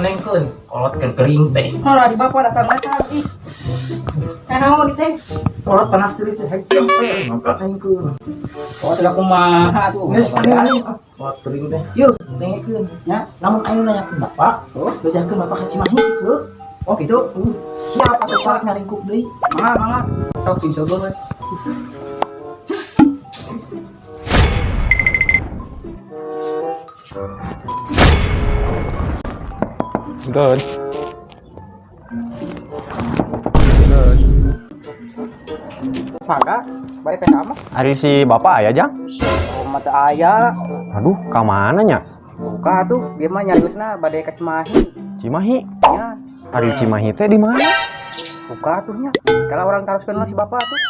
Nengkeun kolot kering teh. Kalau di bapak datang ih. Mau di teh. Kolot panas teuing teh hajam teh ngangkat nengkeun. Oh, tidak kumaha tuh. Geus paling kolot kering teh. Yeuh, tengekeun nya. Namun ayeuna nanyakeun bapak, bejakeun bapak ka Cimahi kitu. Oh gitu. Siap atuh Pak ngaringkuk deui. Mangga. Sok tim coba we. Good. Mangga. Bari teh mah. Ari si bapak aya jang? Oh, mata aya. Aduh, ka mana nya? Buka tuh, dia mah nyariusna bade ka Cimahi. Cimahi. Ya, Ari Cimahi teh di mana? buka tuh nya. Kalau orang taruskeun si bapak tuh.